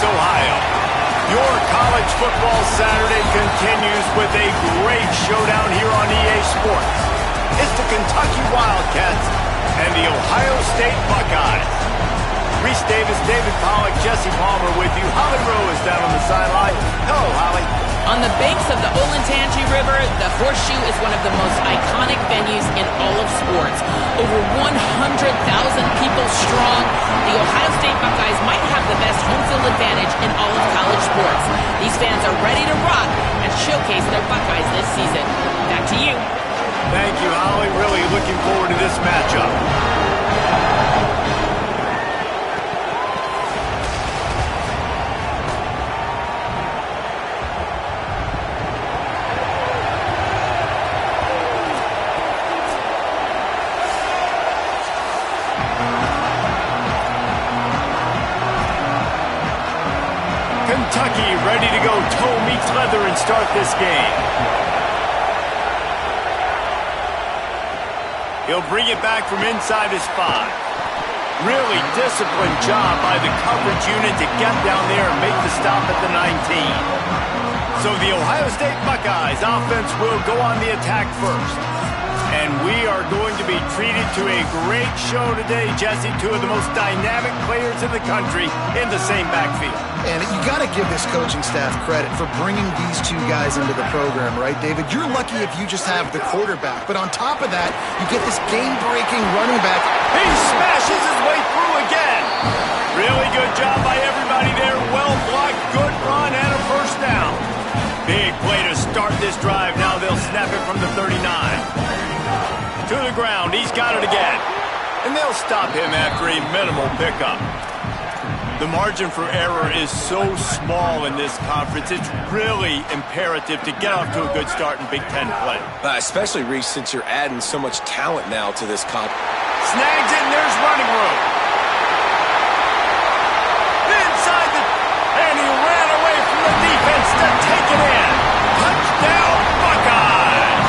Ohio. Your college football Saturday continues with a great showdown here on EA Sports. It's the Kentucky Wildcats and the Ohio State Buckeyes. Reese Davis, David Pollack, Jesse Palmer with you. Holly Rowe is down on the sideline. Hello, Holly. On the banks of the Olentangy River, the Horseshoe is one of the most iconic venues in all of sports. Over 100,000 people strong, the Ohio State Buckeyes might have the best home field advantage in all of college sports. These fans are ready to rock and showcase their Buckeyes this season. Back to you. Thank you, Holly. Really looking forward to this matchup. Kentucky ready to go toe meets leather and start this game. He'll bring it back from inside his 5. Really disciplined job by the coverage unit to get down there and make the stop at the 19. So the Ohio State Buckeyes offense will go on the attack first. And we are going to be treated to a great show today, Jesse. Two of the most dynamic players in the country in the same backfield. And you got to give this coaching staff credit for bringing these two guys into the program, right, David? You're lucky if you just have the quarterback. But on top of that, you get this game-breaking running back. He smashes his way through again. Really good job by everybody there. Well blocked, good run, and a first down. Big play to start this drive. Now they'll snap it from the 39. To the ground, he's got it again. And they'll stop him after a minimal pickup. The margin for error is so small in this conference, it's really imperative to get off to a good start in Big Ten play. Especially, Reese, since you're adding so much talent now to this comp. Snags it, and there's running room. Inside the... And he ran away from the defense to take it in. Touchdown, Buckeyes!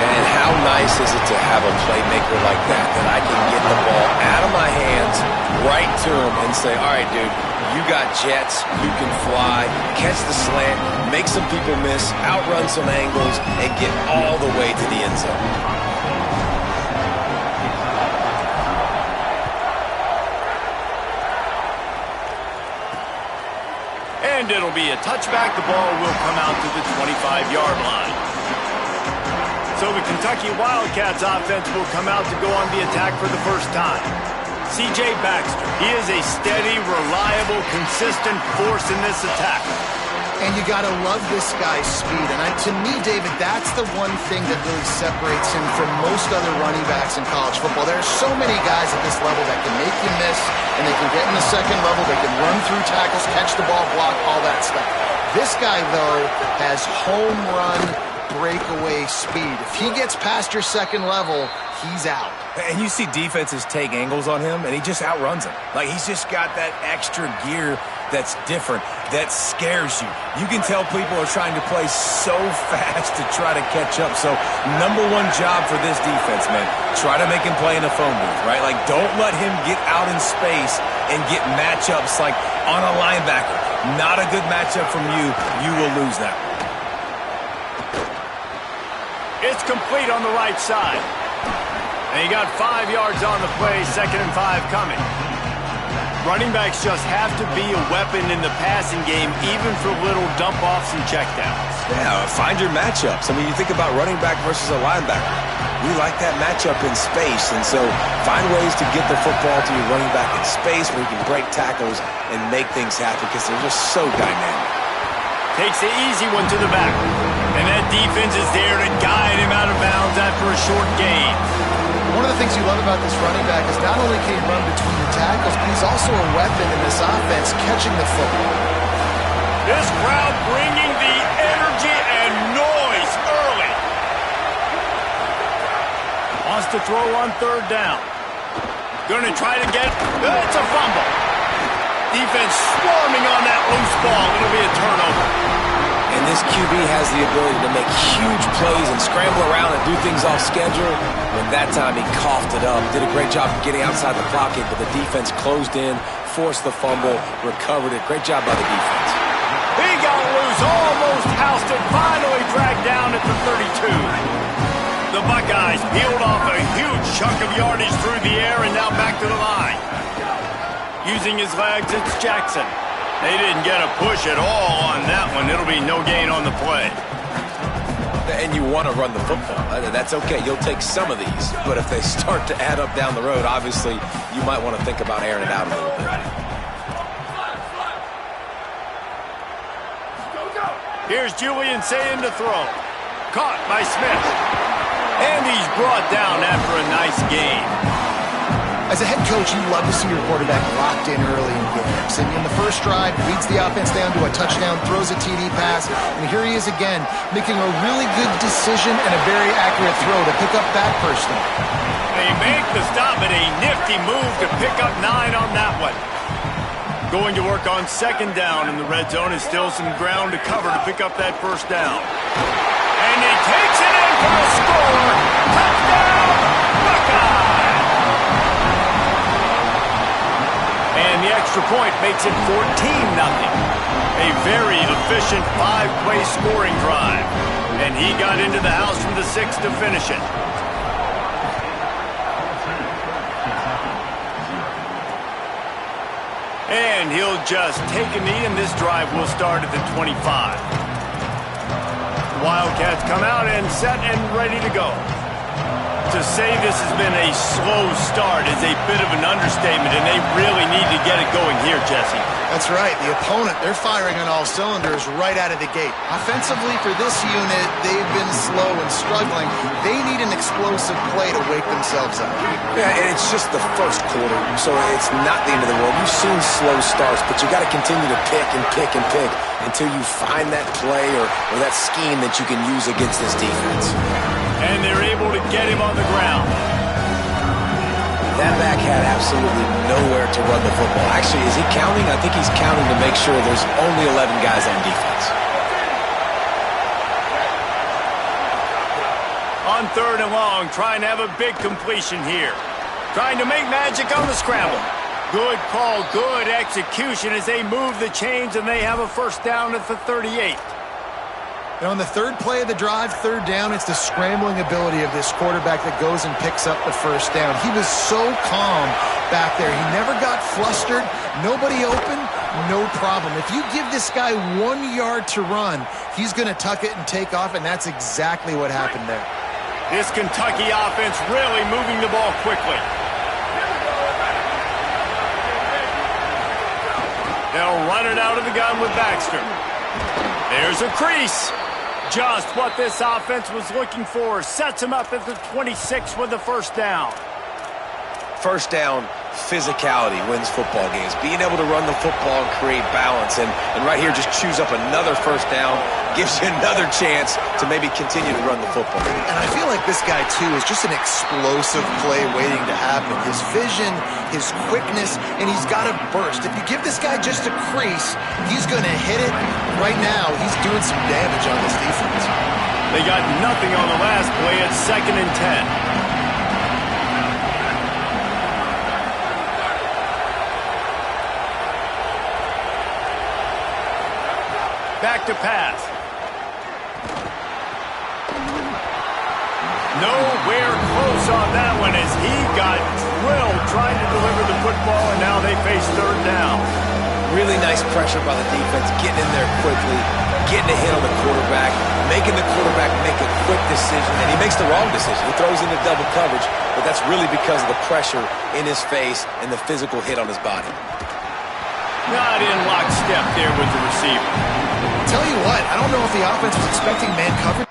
And how nice is it to have a playmaker like that I can get the ball out of my hands, right to him, and say, all right, dude, you got jets, you can fly, catch the slant, make some people miss, outrun some angles, and get all the way to the end zone. And it'll be a touchback. The ball will come out to the 25-yard line. So the Kentucky Wildcats offense will come out to go on the attack for the first time. C.J. Baxter, he is a steady, reliable, consistent force in this attack. And you got to love this guy's speed. And to me, David, that's the one thing that really separates him from most other running backs in college football. There are so many guys at this level that can make you miss, and they can get in the second level, they can run through tackles, catch the ball, block, all that stuff. This guy, though, has home run breakaway speed. If he gets past your second level, he's out. And you see defenses take angles on him, and he just outruns them. Like, he's just got that extra gear that's different, that scares you. You can tell people are trying to play so fast to try to catch up. So, number one job for this defense, man, try to make him play in a phone booth, right? Like, don't let him get out in space and get matchups like on a linebacker. Not a good matchup from you. You will lose that one. It's complete on the right side. And he got 5 yards on the play, 2nd and 5 coming. Running backs just have to be a weapon in the passing game, even for little dump-offs and checkdowns. Yeah, find your matchups. I mean, you think about running back versus a linebacker. We like that matchup in space, and so find ways to get the football to your running back in space where you can break tackles and make things happen because they're just so dynamic. Takes the easy one to the back. And that defense is there to guide him out of bounds after a short gain. One of the things you love about this running back is not only can he run between the tackles, but he's also a weapon in this offense catching the football. This crowd bringing the energy and noise early. Wants to throw on 3rd down. Going to try to get... It's a fumble. Defense swarming on that loose ball. It'll be a turnover. And And this QB has the ability to make huge plays and scramble around and do things off schedule. But that time he coughed it up. Did a great job of getting outside the pocket, but the defense closed in, forced the fumble, recovered it. Great job by the defense. He got loose, almost housed it, finally dragged down at the 32. The Buckeyes peeled off a huge chunk of yardage through the air and now back to the line. Using his legs, it's Jackson. They didn't get a push at all on that one. It'll be no gain on the play. And you want to run the football. That's okay. You'll take some of these. But if they start to add up down the road, obviously, you might want to think about airing it out a little bit. Here's Julian saying to throw. Caught by Smith. And he's brought down after a nice gain. As a head coach, you love to see your quarterback locked in early in games. And in the first drive, leads the offense down to a touchdown, throws a TD pass, and here he is again, making a really good decision and a very accurate throw to pick up that first down. They make the stop, and a nifty move to pick up 9 on that one. Going to work on second down, and the red zone is still some ground to cover to pick up that first down. And he takes it in for a score. Touchdown, Buckeyes! And the extra point makes it 14-0. A very efficient 5-play scoring drive. And he got into the house from the 6 to finish it. And he'll just take a knee, and this drive will start at the 25. The Wildcats come out and set and ready to go. To say this has been a slow start is a bit of an understatement, and they really need to get it going here, Jesse. That's right. The opponent, they're firing on all cylinders right out of the gate. Offensively, for this unit, they've been slow and struggling. They need an explosive play to wake themselves up. Yeah, and it's just the first quarter, so it's not the end of the world. You've seen slow starts, but you got to continue to pick and pick and pick until you find that play or that scheme that you can use against this defense. And they're able to get him on the ground. That back had absolutely nowhere to run the football. Actually, is he counting? I think he's counting to make sure there's only 11 guys on defense. On third and long, trying to have a big completion here. Trying to make magic on the scramble. Good call, good execution as they move the chains, and they have a first down at the 38. And on the third play of the drive, third down, it's the scrambling ability of this quarterback that goes and picks up the first down. He was so calm back there. He never got flustered. Nobody open, no problem. If you give this guy 1 yard to run, he's going to tuck it and take off, and that's exactly what happened there. This Kentucky offense really moving the ball quickly. They'll run it out of the gun with Baxter. There's a crease. Just what this offense was looking for. Sets him up at the 26 with the first down. First down, physicality wins football games. Being able to run the football and create balance. And right here, just choose up another first down. Gives you another chance to maybe continue to run the football. And I feel like this guy, too, is just an explosive play waiting to happen. His vision, his quickness, and he's got a burst. If you give this guy just a crease, he's going to hit it. Right now, he's doing some damage on this defense. They got nothing on the last play at 2nd and 10. Back to pass. Nowhere close on that one as he got drilled trying to deliver the football, and now they face third down. Really nice pressure by the defense, getting in there quickly, getting a hit on the quarterback, making the quarterback make a quick decision, and he makes the wrong decision. He throws into double coverage, but that's really because of the pressure in his face and the physical hit on his body. Not in lockstep there with the receiver. Tell you what, I don't know if the offense was expecting man coverage.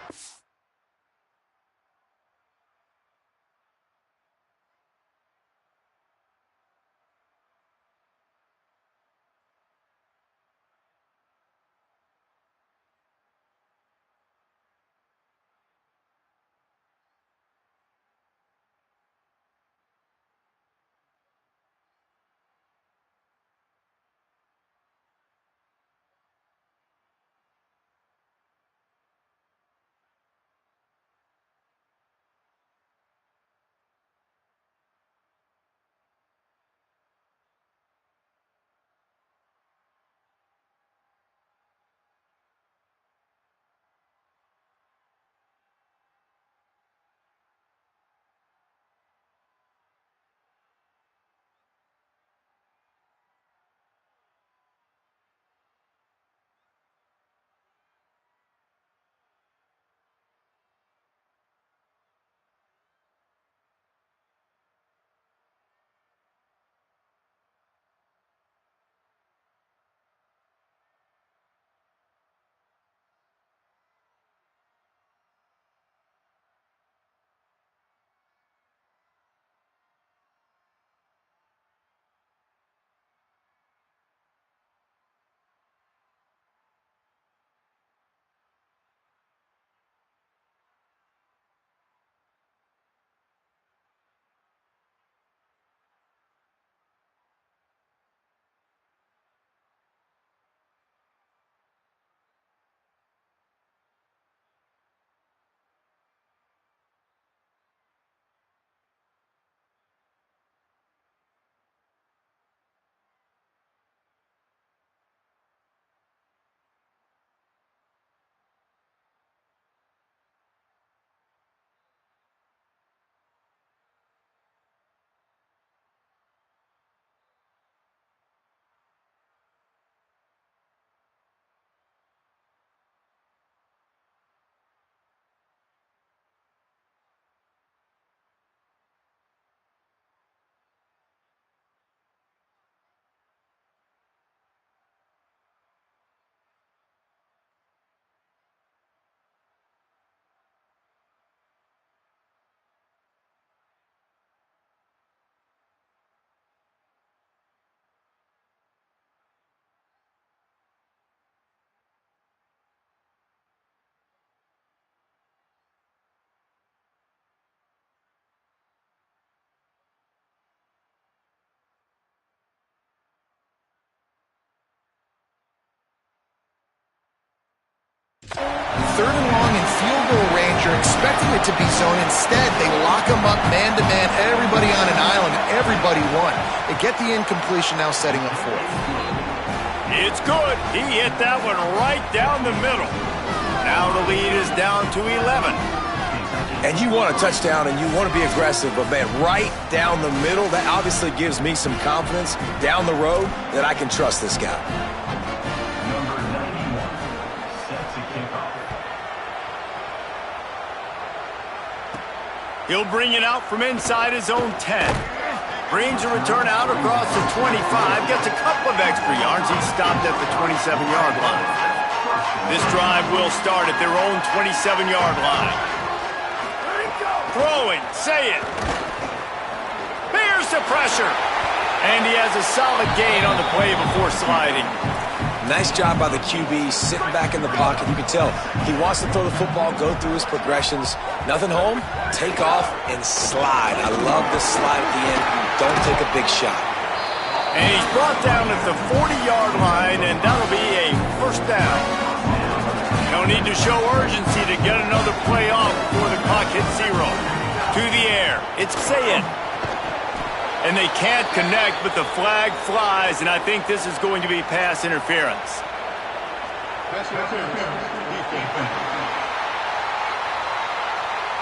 Third and long in field goal range, you're expecting it to be zone. Instead, they lock them up man-to-man, everybody on an island, and everybody won. They get the incompletion, now setting up fourth. It's good. He hit that one right down the middle. Now the lead is down to 11. And you want a touchdown and you want to be aggressive, but man, right down the middle, that obviously gives me some confidence down the road that I can trust this guy. He'll bring it out from inside his own 10. Brings a return out across the 25. Gets a couple of extra yards. He's stopped at the 27-yard line. This drive will start at their own 27-yard line. Throwing, say it. Bears the pressure. And he has a solid gain on the play before sliding. Nice job by the QB, sitting back in the pocket. You can tell he wants to throw the football, go through his progressions. Nothing home, take off and slide. I love the slide at the end. Don't take a big shot. And he's brought down at the 40-yard line, and that'll be a first down. No need to show urgency to get another play off before the clock hits 0. To the air. It's Sayed. And they can't connect, but the flag flies, and I think this is going to be pass interference.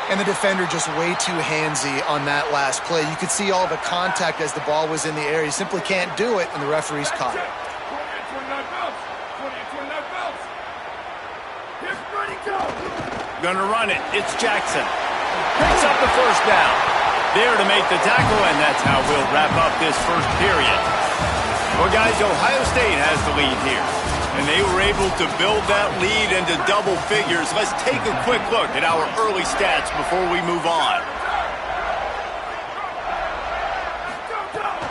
And the defender just way too handsy on that last play. You could see all the contact as the ball was in the air. He simply can't do it, and the referee's caught it. Gonna run it. It's Jackson. Picks up the first down. There to make the tackle, and that's how we'll wrap up this first period. Well, guys, Ohio State has the lead here, and they were able to build that lead into double figures. Let's take a quick look at our early stats before we move on.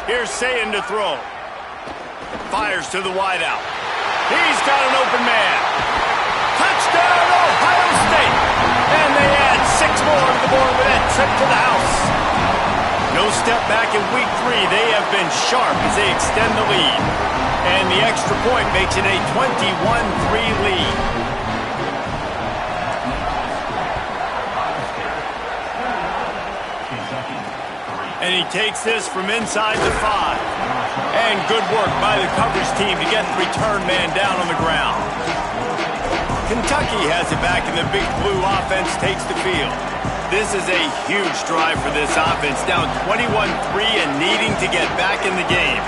Here's Sayin to throw. Fires to the wideout. He's got an open man. Touchdown, Ohio State! And they add 6 more to the board with that trip to the house. No step back in week 3. They have been sharp as they extend the lead. And the extra point makes it a 21-3 lead. And he takes this from inside the 5. And good work by the coverage team to get the return man down on the ground. Kentucky has it back, and the Big Blue offense takes the field. This is a huge drive for this offense, down 21-3 and needing to get back in the game.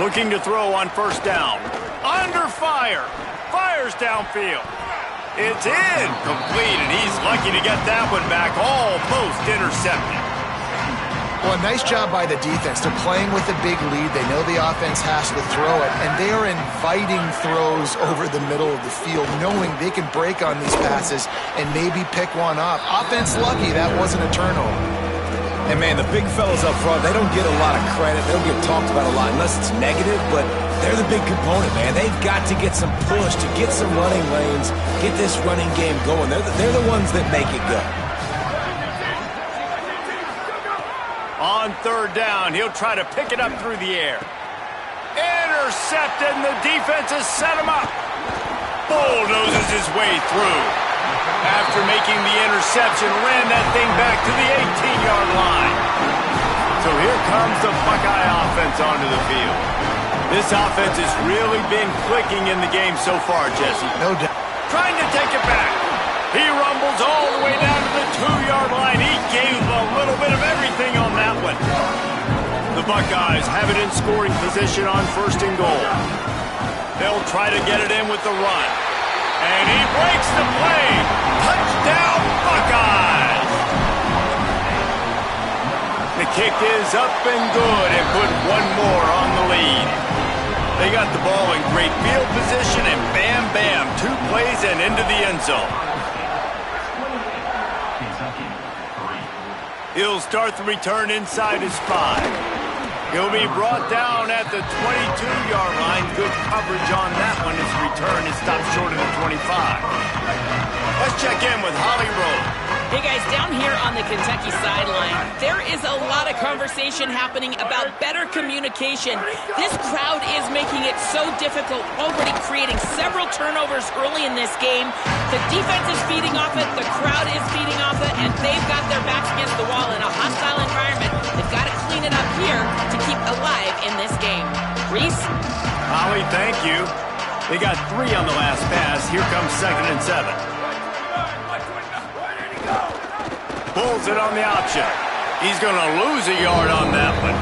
Looking to throw on first down. Under fire. Fires downfield. It's incomplete, and he's lucky to get that one back, almost intercepted. Well, a nice job by the defense. They're playing with a big lead. They know the offense has to throw it, and they are inviting throws over the middle of the field, knowing they can break on these passes and maybe pick one off. Offense lucky that wasn't a turnover. And, man, the big fellas up front, they don't get a lot of credit. They don't get talked about a lot unless it's negative, but they're the big component, man. They've got to get some push, to get some running lanes, get this running game going. They're the ones that make it go. On third down, he'll try to pick it up through the air. Intercepted, and the defense has set him up. Bulldozes his way through. After making the interception, ran that thing back to the 18-yard line. So here comes the Buckeye offense onto the field. This offense has really been clicking in the game so far, Jesse. No doubt. Trying to take it back. He rumbles all the way down to the 2-yard line. He gave a little bit of everything on that one. The Buckeyes have it in scoring position on first and goal. They'll try to get it in with the run. And he breaks the play. Touchdown, Buckeyes! The kick is up and good and put one more on the lead. They got the ball in great field position, and bam, bam, 2 plays and into the end zone. He'll start the return inside his 5. He'll be brought down at the 22-yard line. Good coverage on that one. His return is stopped short of the 25. Let's check in with Holly Rowe. Hey guys, down here on the Kentucky sideline, there is a lot of conversation happening about better communication. This crowd is making it so difficult, already creating several turnovers early in this game. The defense is feeding off it, the crowd is feeding off it, and they've got their backs against the wall in a hostile environment. They've got to clean it up here to keep alive in this game. Reese? Holly, thank you. They got 3 on the last pass. Here comes 2nd and 7. Pulls it on the option. He's going to lose a yard on that one.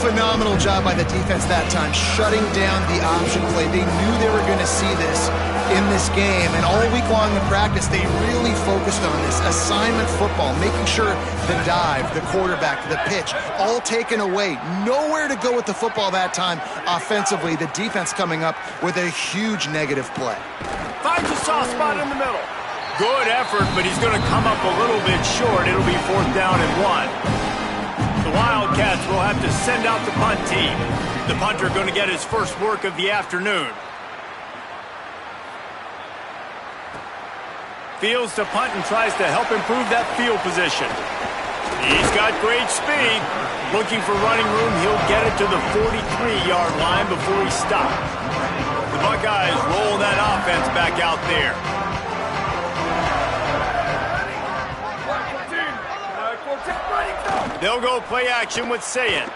Phenomenal job by the defense that time, shutting down the option play. They knew they were going to see this in this game, and all week long in practice, they really focused on this assignment football, making sure the dive, the quarterback, the pitch, all taken away. Nowhere to go with the football that time offensively. The defense coming up with a huge negative play. Finds a soft spot in the middle. Good effort, but he's going to come up a little bit short. It'll be 4th down and 1. The Wildcats will have to send out the punt team. The punter going to get his first work of the afternoon. Fields to punt and tries to help improve that field position. He's got great speed. Looking for running room, he'll get it to the 43-yard line before he stops. The Buckeyes roll that offense back out there. They'll go play action with Sayin.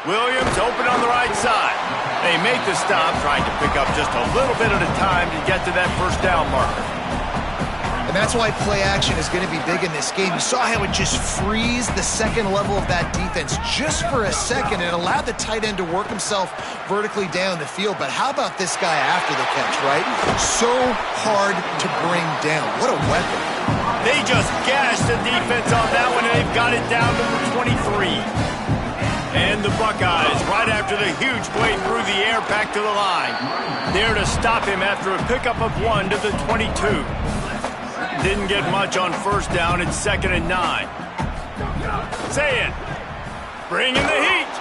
Williams open on the right side. They make the stop, trying to pick up just a little bit at a time to get to that 1st down marker. And that's why play action is going to be big in this game. You saw how it just frees the second level of that defense just for a second. It allowed the tight end to work himself vertically down the field. But how about this guy after the catch, right? So hard to bring down. What a weapon. They just gashed the defense on that one, and they've got it down to the 23. And the Buckeyes, right after the huge play through the air, back to the line. There to stop him after a pickup of 1 to the 22. Didn't get much on 1st down. It's 2nd and 9. Sayin, bringing the heat.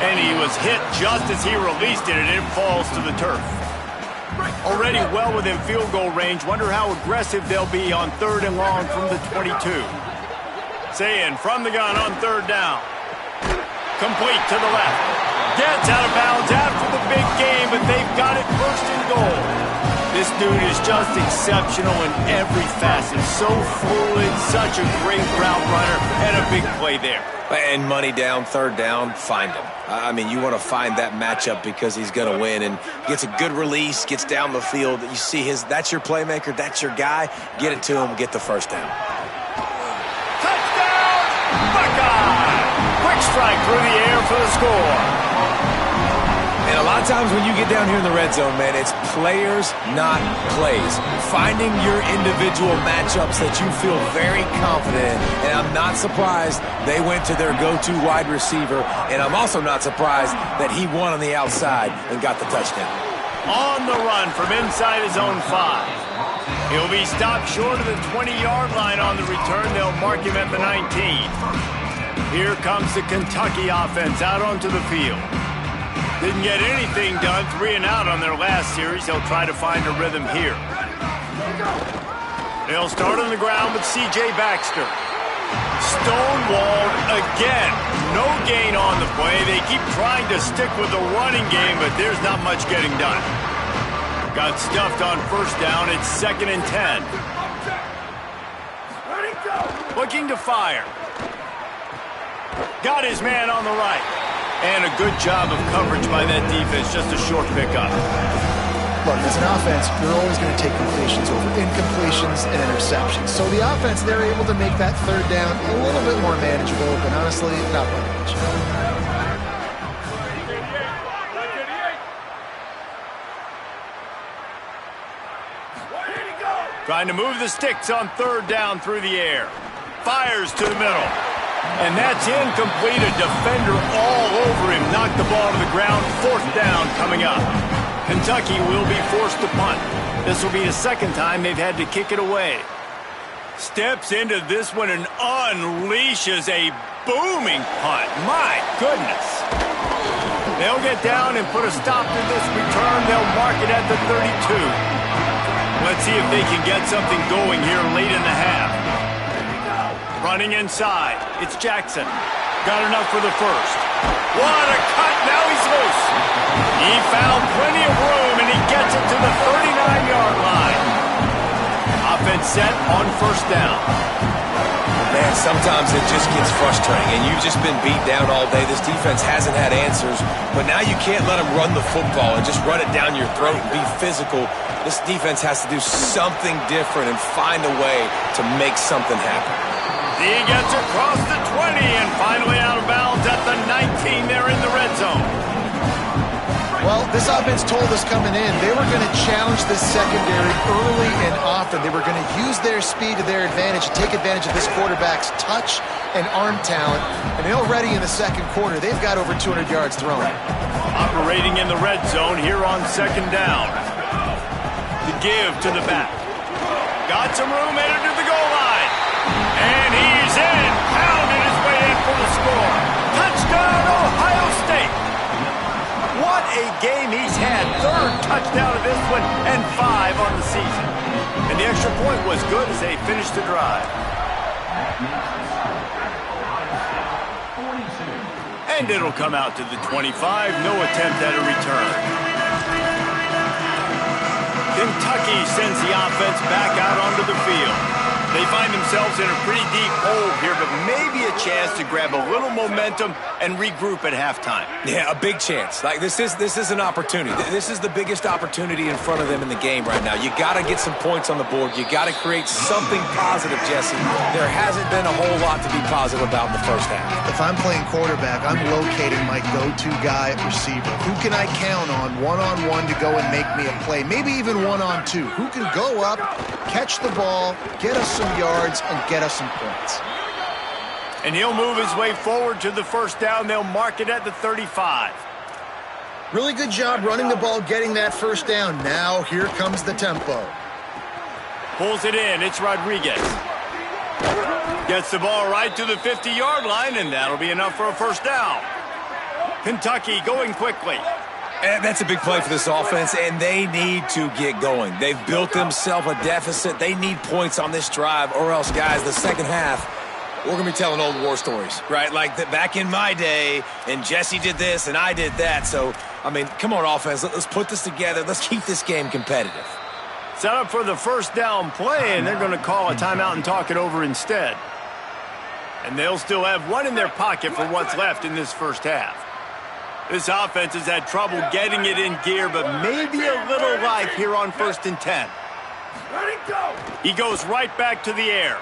And he was hit just as he released it, and it falls to the turf. Already well within field goal range. Wonder how aggressive they'll be on 3rd and long from the 22. Sayin from the gun on 3rd down. Complete to the left. Gets out of bounds after the big game, but they've got it 1st and goal. This dude is just exceptional in every facet. So fluid, such a great route runner, and a big play there. And money down, 3rd down, find him. I mean, you want to find that matchup because he's going to win, and gets a good release, gets down the field. You see that's your playmaker, that's your guy. Get it to him, get the 1st down. Touchdown, Buckeye! Quick strike through the air for the score. And a lot of times when you get down here in the red zone, man, it's players, not plays. Finding your individual matchups that you feel very confident in. And I'm not surprised they went to their go-to wide receiver. And I'm also not surprised that he won on the outside and got the touchdown. On the run from inside his own 5. He'll be stopped short of the 20-yard line on the return. They'll mark him at the 19. Here comes the Kentucky offense out onto the field. Didn't get anything done, 3 and out on their last series. They'll try to find a rhythm here. They'll start on the ground with C.J. Baxter. Stonewalled again. No gain on the play. They keep trying to stick with the running game, but there's not much getting done. Got stuffed on 1st down. It's 2nd and 10. Looking to fire. Got his man on the right. And a good job of coverage by that defense. Just a short pickup. Look, as an offense, you're always going to take completions over incompletions and interceptions. So the offense, they're able to make that 3rd down a little bit more manageable, but honestly, not by much. Trying to move the sticks on 3rd down through the air. Fires to the middle. And that's incomplete. A defender all over him. Knocked the ball to the ground. 4th down coming up. Kentucky will be forced to punt. This will be the 2nd time they've had to kick it away. Steps into this one and unleashes a booming punt. My goodness. They'll get down and put a stop to this return. They'll mark it at the 32. Let's see if they can get something going here late in the half. Running inside. It's Jackson. Got enough for the first. What a cut. Now he's loose. He found plenty of room, and he gets it to the 39-yard line. Offense set on first down. Man, sometimes it just gets frustrating, and you've just been beat down all day. This defense hasn't had answers, but now you can't let them run the football and just run it down your throat and be physical. This defense has to do something different and find a way to make something happen. He gets across the 20 and finally out of bounds at the 19 there in the red zone. Well, this offense told us coming in they were going to challenge this secondary early and often. They were going to use their speed to their advantage, take advantage of this quarterback's touch and arm talent. And already in the second quarter, they've got over 200 yards thrown. Operating in the red zone here on second down. The give to the back. Got some room, headed to the goal line. And he's in. Pounded his way in for the score. Touchdown, Ohio State. What a game he's had. Third touchdown of this one and 5 on the season. And the extra point was good as they finished the drive. And it'll come out to the 25. No attempt at a return. Kentucky sends the offense back out onto the field. They find themselves in a pretty deep hole here, but maybe a chance to grab a little momentum and regroup at halftime. Yeah, a big chance. Like this is an opportunity. This is the biggest opportunity in front of them in the game right now. You got to get some points on the board. You got to create something positive, Jesse. There hasn't been a whole lot to be positive about in the first half. If I'm playing quarterback, I'm locating my go-to guy at receiver. Who can I count on one-on-one to go and make me a play? Maybe even one-on-two. Who can go up, catch the ball, get us some yards, and get us some points. And he'll move his way forward to the first down. They'll mark it at the 35. Really good job running the ball, getting that first down. Now here comes the tempo. Pulls it in. It's Rodriguez. Gets the ball right to the 50-yard line, and that'll be enough for a first down. Kentucky going quickly. And that's a big play for this offense, and they need to get going. They've built themselves a deficit. They need points on this drive, or else, guys, the second half, we're going to be telling old war stories, right? Like back in my day, and Jesse did this, and I did that. So, I mean, come on, offense. Let's put this together. Let's keep this game competitive. Set up for the first down play, and they're going to call a timeout and talk it over instead. And they'll still have one in their pocket for what's left in this first half. This offense has had trouble getting it in gear, but maybe a little life here on 1st and 10. He goes right back to the air.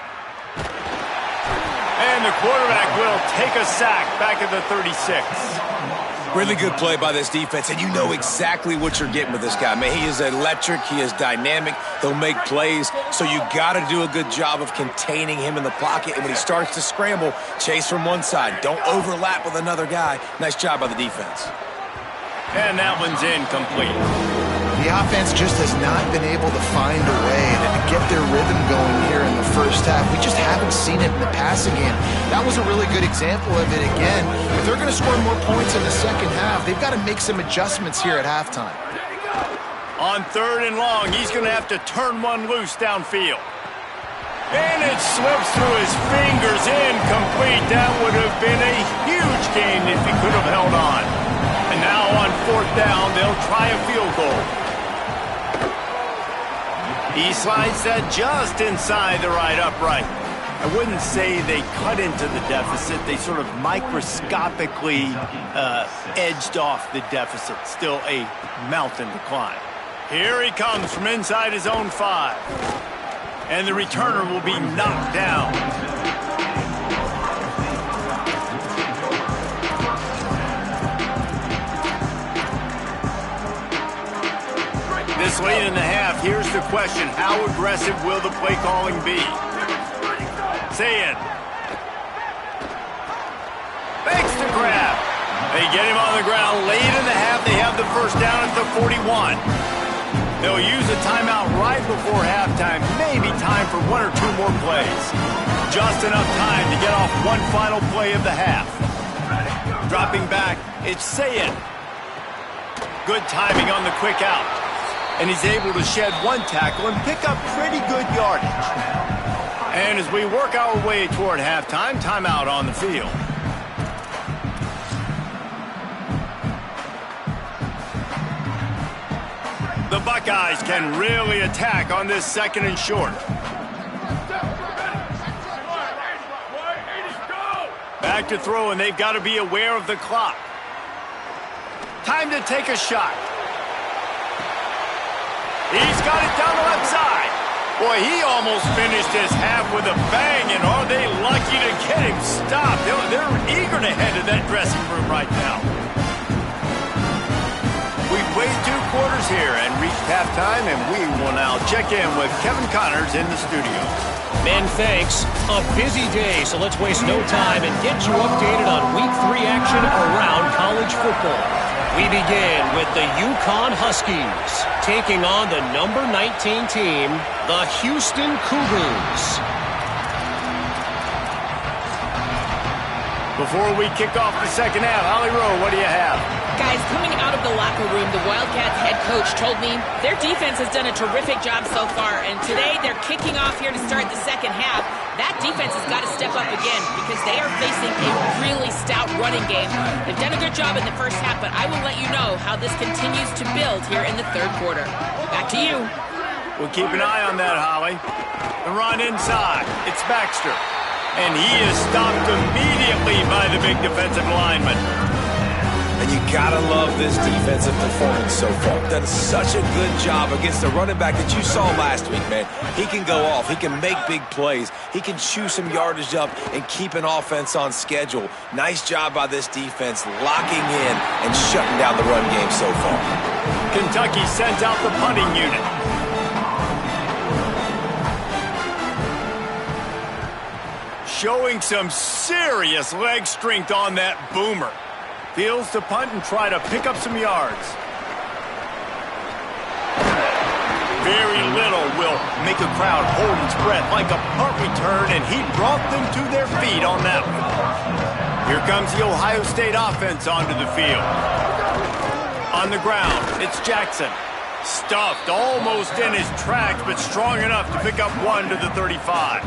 And the quarterback will take a sack back at the 36. Really good play by this defense, and you know exactly what you're getting with this guy. Man, he is electric. He is dynamic. He'll make plays, so you got to do a good job of containing him in the pocket. And when he starts to scramble, chase from one side. Don't overlap with another guy. Nice job by the defense. And that one's incomplete. The offense just has not been able to find a way to get their rhythm going here in the first half. We just haven't seen it in the passing game. That was a really good example of it again. If they're going to score more points in the second half, they've got to make some adjustments here at halftime. On 3rd and long, he's going to have to turn one loose downfield. And it slips through his fingers, incomplete. That would have been a huge gain if he could have held on. And now on 4th down, they'll try a field goal. He slides that just inside the right upright. I wouldn't say they cut into the deficit. They sort of microscopically edged off the deficit. Still a mountain to climb. Here he comes from inside his own 5. And the returner will be knocked down. This late in the half, here's the question. How aggressive will the play calling be? Saying. Makes the grab. They get him on the ground. Late in the half, they have the first down at the 41. They'll use a timeout right before halftime. Maybe time for 1 or 2 more plays. Just enough time to get off one final play of the half. Dropping back, it's Sayin. Good timing on the quick out. and he's able to shed one tackle and pick up pretty good yardage. And as we work our way toward halftime, timeout on the field. The Buckeyes can really attack on this 2nd and short. Back to throw, and they've got to be aware of the clock. Time to take a shot. He's got it down the left side. Boy, he almost finished his half with a bang, and are they lucky to get him stopped. They're eager to head to that dressing room right now. We've waited 2 quarters here and reached halftime, and we will now check in with Kevin Connors in the studio. Men, thanks. A busy day, so let's waste no time and get you updated on Week 3 action around college football. We begin with the UConn Huskies taking on the number 19 team, the Houston Cougars. Before we kick off the second half, Holly Rowe, what do you have? Guys, coming out of the locker room, the Wildcats head coach told me their defense has done a terrific job so far, and today they're kicking off here to start the second half. That defense has got to step up again because they are facing a really stout running game. They've done a good job in the first half, but I will let you know how this continues to build here in the third quarter. Back to you. We'll keep an eye on that, Holly. The run inside. It's Baxter. And he is stopped immediately by the big defensive lineman. And you gotta love this defensive performance so far. Done such a good job against the running back that you saw last week, man. He can go off. He can make big plays. He can chew some yardage up and keep an offense on schedule. Nice job by this defense locking in and shutting down the run game so far. Kentucky sends out the punting unit. Showing some serious leg strength on that boomer. Fields to punt and try to pick up some yards. Very little will make a crowd hold its breath like a punt return, and he brought them to their feet on that one. Here comes the Ohio State offense onto the field. On the ground, it's Jackson. Stuffed almost in his tracks, but strong enough to pick up one to the 35.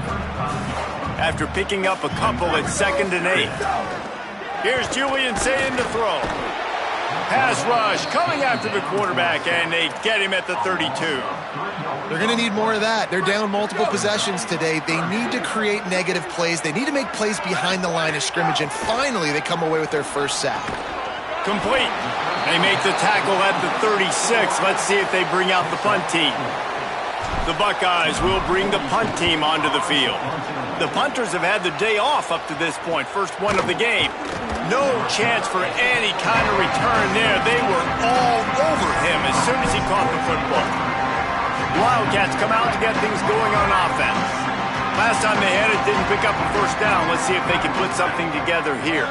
After picking up a couple at 2nd and 8. Here's Julian Sayin to throw. Pass rush coming after the quarterback, and they get him at the 32. They're going to need more of that. They're down multiple possessions today. They need to create negative plays. They need to make plays behind the line of scrimmage, and finally they come away with their first sack. Complete. They make the tackle at the 36. Let's see if they bring out the punt team. The Buckeyes will bring the punt team onto the field. The punters have had the day off up to this point, first one of the game. No chance for any kind of return there. They were all over him as soon as he caught the football. Wildcats come out to get things going on offense. Last time they had it, didn't pick up a first down. Let's see if they can put something together here.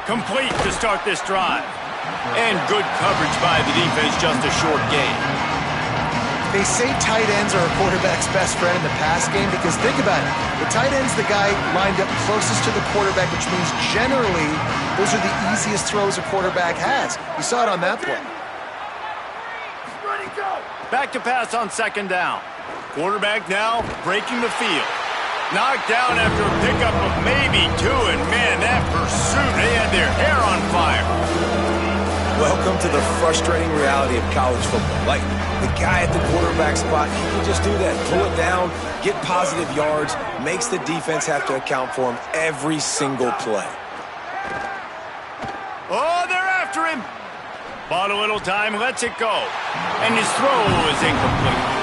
Complete to start this drive. And good coverage by the defense, just a short gain. They say tight ends are a quarterback's best friend in the pass game because think about it. The tight end's the guy lined up closest to the quarterback, which means generally those are the easiest throws a quarterback has. You saw it on that play. Back to pass on 2nd down. Quarterback now breaking the field. Knocked down after a pickup of maybe 2, and man, that pursuit, they had their hair on fire. Welcome to the frustrating reality of college football. Like, the guy at the quarterback spot, he can just do that. Pull it down, get positive yards, makes the defense have to account for him every single play. Oh, they're after him. Bought a little time, lets it go. And his throw is incomplete.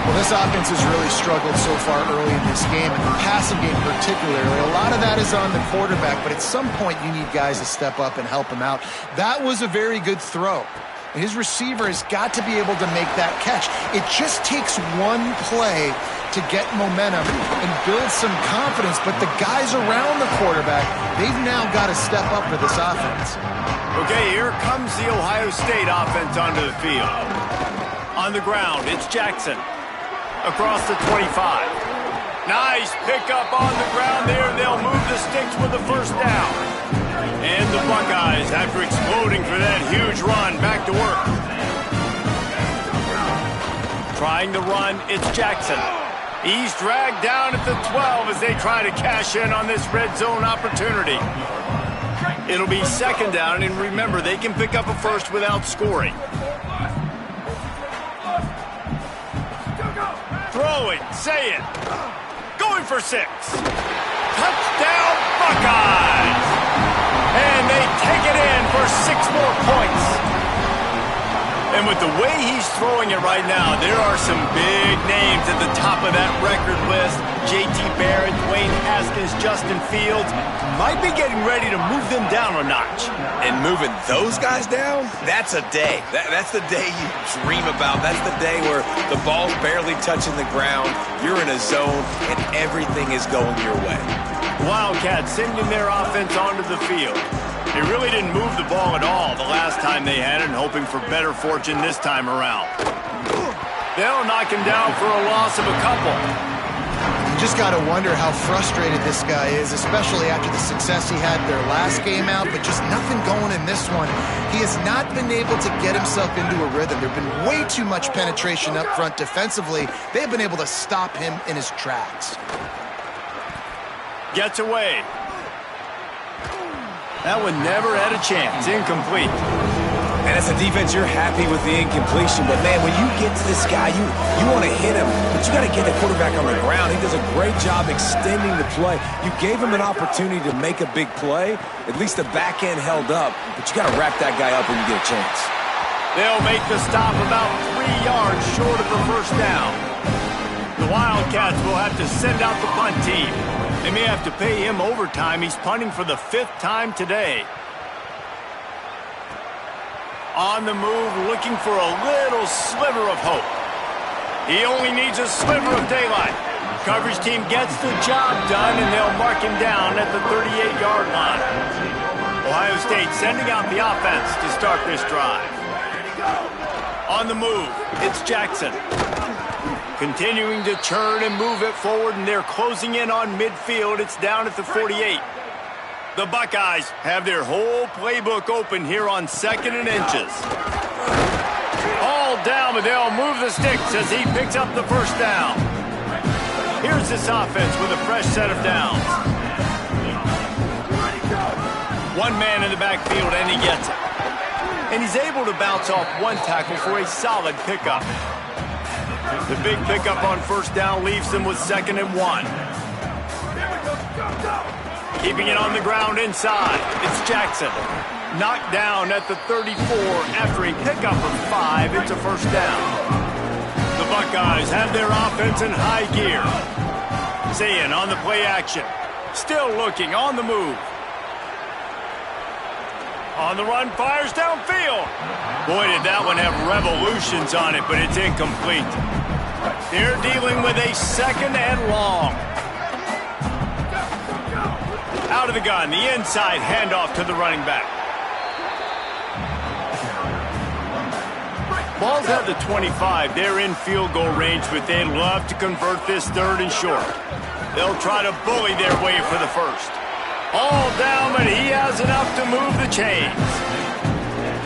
Well, this offense has really struggled so far early in this game, and the passing game particularly. A lot of that is on the quarterback, but at some point you need guys to step up and help him out. That was a very good throw. And his receiver has got to be able to make that catch. It just takes one play to get momentum and build some confidence, but the guys around the quarterback, they've now got to step up for this offense. Okay, here comes the Ohio State offense onto the field. On the ground, it's Jackson. Across the 25. Nice pickup on the ground there. They'll move the sticks with the first down. And the Buckeyes, after exploding for that huge run, back to work. Trying to run, it's Jackson. He's dragged down at the 12 as they try to cash in on this red zone opportunity. It'll be second down, and remember, they can pick up a first without scoring. Throwing, say it. Going for 6. Touchdown, Buckeyes! And they take it in for 6 more points. And with the way he's throwing it right now, there are some big names at the top of that record list. J.T. Barrett, Dwayne Haskins, Justin Fields might be getting ready to move them down a notch. And moving those guys down, that's a day. That's the day you dream about. That's the day where the ball's barely touching the ground, you're in a zone, and everything is going your way. Wildcats sending their offense onto the field. They really didn't move the ball at all the last time they had it, hoping for better fortune this time around. They'll knock him down for a loss of a couple. You just got to wonder how frustrated this guy is, especially after the success he had their last game out, but just nothing going in this one. He has not been able to get himself into a rhythm. There have been way too much penetration up front defensively. They've been able to stop him in his tracks. Gets away. That one never had a chance. Incomplete. And as a defense, you're happy with the incompletion. But, man, when you get to this guy, you want to hit him. But you got to get the quarterback on the ground. He does a great job extending the play. You gave him an opportunity to make a big play. At least the back end held up. But you got to wrap that guy up when you get a chance. They'll make the stop about 3 yards short of the first down. The Wildcats will have to send out the punt team. They may have to pay him overtime. He's punting for the 5th time today. On the move, looking for a little sliver of hope. He only needs a sliver of daylight. Coverage team gets the job done, and they'll mark him down at the 38-yard line. Ohio State sending out the offense to start this drive. On the move, it's Jackson. Continuing to churn and move it forward, and they're closing in on midfield. It's down at the 48. The Buckeyes have their whole playbook open here on 2nd and inches. All down, but they'll move the sticks as he picks up the first down. Here's this offense with a fresh set of downs. One man in the backfield, and he gets it. And he's able to bounce off one tackle for a solid pickup. The big pickup on first down leaves them with 2nd and 1. Keeping it on the ground inside, it's Jackson. Knocked down at the 34 after a pickup of 5. It's a first down. The Buckeyes have their offense in high gear. Zayin on the play action. Still looking on the move. On the run, fires downfield. Boy, did that one have revolutions on it, but it's incomplete. They're dealing with a 2nd and long. Out of the gun, the inside handoff to the running back. Ball's at the 25. They're in field goal range, but they'd love to convert this 3rd and short. They'll try to bully their way for the first. All down, but he has enough to move the chains.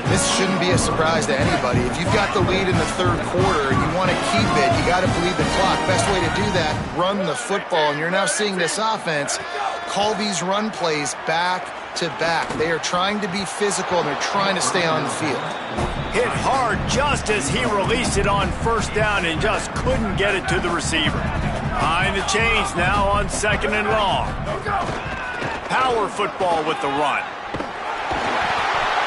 This shouldn't be a surprise to anybody. If you've got the lead in the 3rd quarter and you want to keep it, you got to bleed the clock. Best way to do that, run the football. And you're now seeing this offense call these run plays back to back. They are trying to be physical, and they're trying to stay on the field. Hit hard just as he released it on first down and just couldn't get it to the receiver. Behind the chains now on 2nd and long. Power football with the run.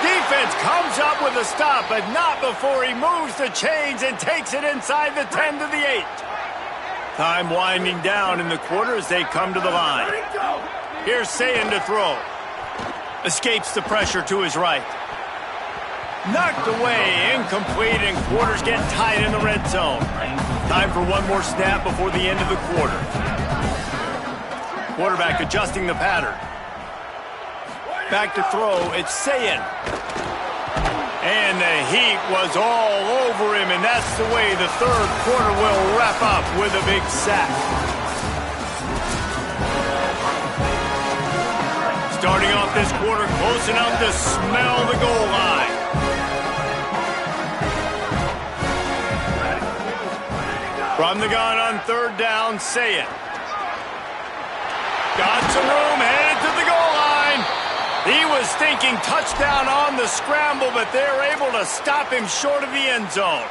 Defense comes up with a stop, but not before he moves the chains and takes it inside the 10 to the 8. Time winding down in the quarter as they come to the line. Here's Zayin to throw. Escapes the pressure to his right. Knocked away, incomplete, and quarters get tight in the red zone. Time for one more snap before the end of the quarter. Quarterback adjusting the pattern. Back to throw, it's Zayin. And the heat was all over him, and that's the way the 3rd quarter will wrap up with a big sack. starting off this quarter close enough to smell the goal line. From the gun on third down, say it. Got some room, headed to the goal line. He was thinking touchdown on the scramble, but they're able to stop him short of the end zone.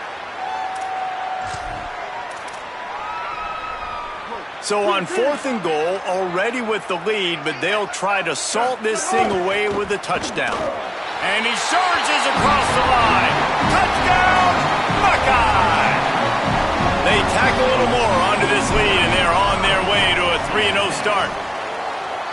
So on 4th and goal, already with the lead, but they'll try to salt this thing away with a touchdown. And he surges across the line. Touchdown, Buckeye! They tack a little more onto this lead, and they're on their way to a 3-0 start.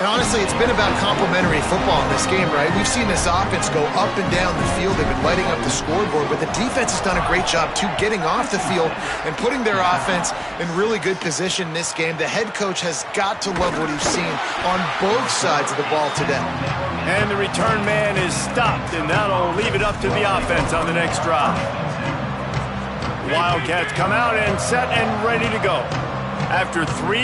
And honestly, it's been about complementary football in this game, right? We've seen this offense go up and down the field. They've been lighting up the scoreboard, but the defense has done a great job, too, getting off the field and putting their offense in really good position in this game. The head coach has got to love what he's seen on both sides of the ball today. And the return man is stopped, and that'll leave it up to the offense on the next drive. Wildcats come out and set and ready to go. After 3.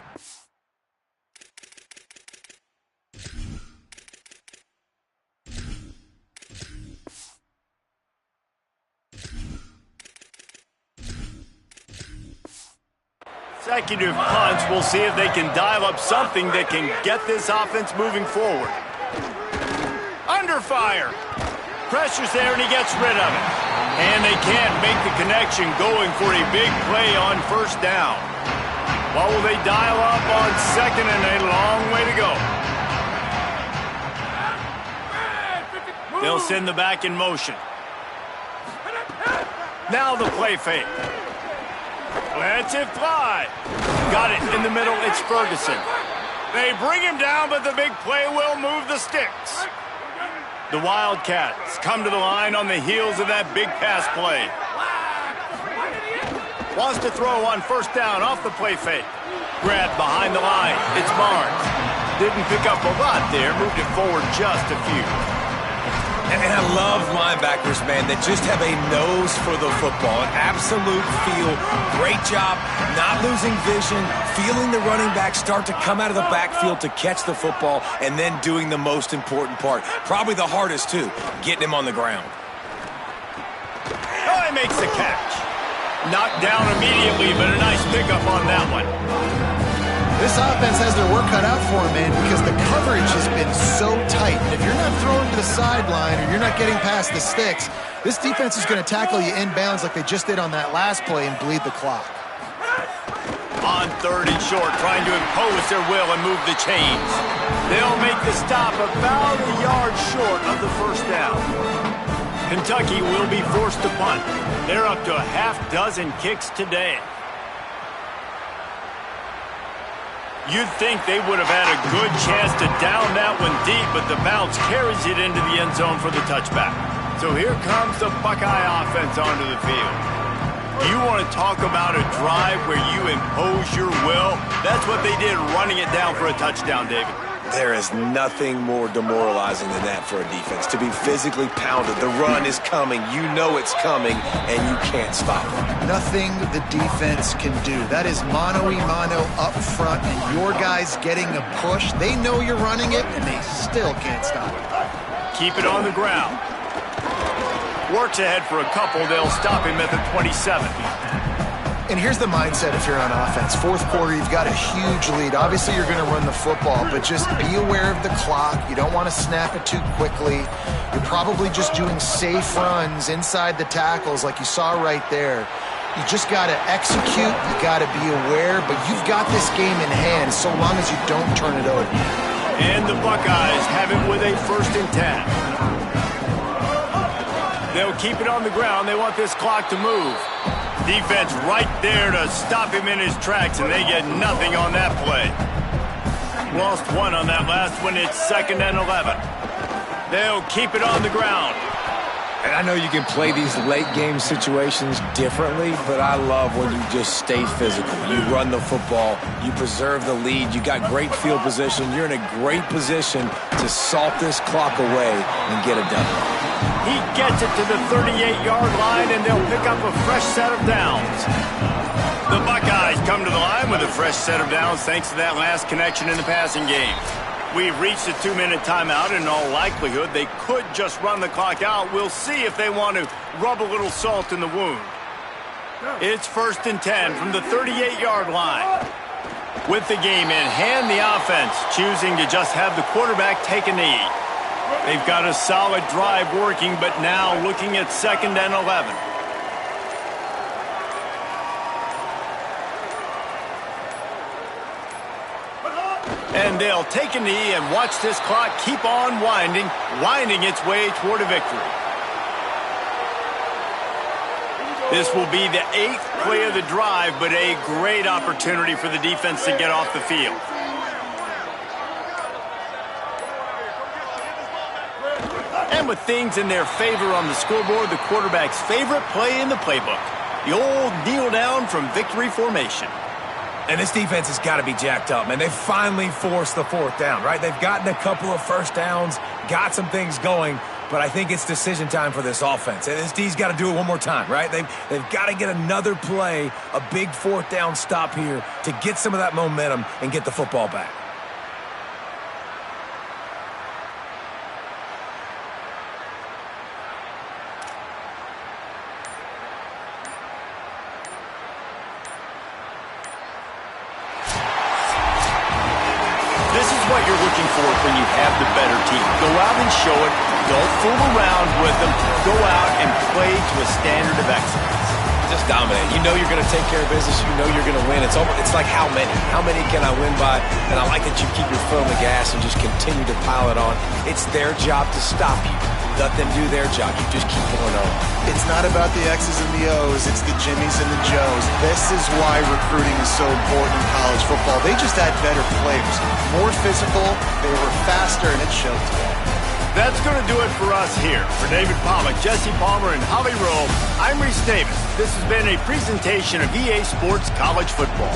Consecutive punts, we'll see if they can dial up something that can get this offense moving forward. Under fire. Pressure's there, and he gets rid of it. And they can't make the connection going for a big play on first down. What will they dial up on second, and a long way to go. They'll send the back in motion. Now the play fake. Lets it fly. Got it in the middle. It's Ferguson. They bring him down, but the big play will move the sticks. The Wildcats come to the line on the heels of that big pass play. Wants to throw on first down off the play fake. Grabbed behind the line. It's Barnes. Didn't pick up a lot there. Moved it forward just a few. And I love linebackers, man, that just have a nose for the football, an absolute feel. Great job not losing vision, feeling the running back start to come out of the backfield to catch the football, and then doing the most important part, probably the hardest too, getting him on the ground. Oh, he makes the catch. Knocked down immediately, but a nice pickup on that one. This offense has their work cut out for them, man, because the coverage has been so tight. And if you're not throwing to the sideline or you're not getting past the sticks, this defense is going to tackle you inbounds like they just did on that last play and bleed the clock. On third and short, trying to impose their will and move the chains. They'll make the stop about a yard short of the first down. Kentucky will be forced to punt. They're up to a half-dozen kicks today. You'd think they would have had a good chance to down that one deep, but the bounce carries it into the end zone for the touchback. So here comes the Buckeye offense onto the field. You want to talk about a drive where you impose your will? That's what they did, running it down for a touchdown, David. There is nothing more demoralizing than that for a defense, to be physically pounded. The run is coming. You know it's coming, and you can't stop it. Nothing the defense can do. That is mano-a-mano up front, and your guys getting a push. They know you're running it, and they still can't stop it. Keep it on the ground. Works ahead for a couple. They'll stop him at the 27. And here's the mindset if you're on offense. Fourth quarter, you've got a huge lead. Obviously, you're going to run the football, but just be aware of the clock. You don't want to snap it too quickly. You're probably just doing safe runs inside the tackles like you saw right there. You just got to execute. You got to be aware, but you've got this game in hand so long as you don't turn it over. And the Buckeyes have it with a 1st and 10. They'll keep it on the ground. They want this clock to move. Defense right there to stop him in his tracks, and they get nothing on that play. Lost one on that last one. It's 2nd and 11. They'll keep it on the ground. And I know you can play these late-game situations differently, but I love when you just stay physical. You run the football. You preserve the lead. You got great field position. You're in a great position to salt this clock away and get it done. He gets it to the 38-yard line, and they'll pick up a fresh set of downs. The Buckeyes come to the line with a fresh set of downs thanks to that last connection in the passing game. We've reached a 2-minute timeout. In all likelihood, they could just run the clock out. We'll see if they want to rub a little salt in the wound. It's 1st and 10 from the 38-yard line. With the game in hand, the offense choosing to just have the quarterback take a knee. They've got a solid drive working, but now looking at 2nd and 11. And they'll take a knee and watch this clock keep on winding its way toward a victory. This will be the 8th play of the drive, but a great opportunity for the defense to get off the field. And with things in their favor on the scoreboard, the quarterback's favorite play in the playbook, the old kneel down from victory formation. And this defense has got to be jacked up, man. They finally forced the 4th down, right? They've gotten a couple of first downs, got some things going, but I think it's decision time for this offense. And this D's got to do it one more time, right? They've got to get another play, a big 4th down stop here to get some of that momentum and get the football back. What you're looking for when you have the better team. Go out and show it. Don't fool around with them. Go out and play to a standard of excellence. Just dominate. You know you're going to take care of business. You know you're going to win. It's like how many? How many can I win by? And I like that you keep your foot on the gas and just continue to pile it on. It's their job to stop you. Let them do their job. You just keep going on. It's not about the X's and the O's. It's the Jimmies and the Joes. This is why recruiting is so important in college football. They just had better players. More physical, they were faster, and it showed today. That's going to do it for us here. For David Pollack, Jesse Palmer, and Holly Rowe, I'm Reese Davis. This has been a presentation of EA Sports College Football.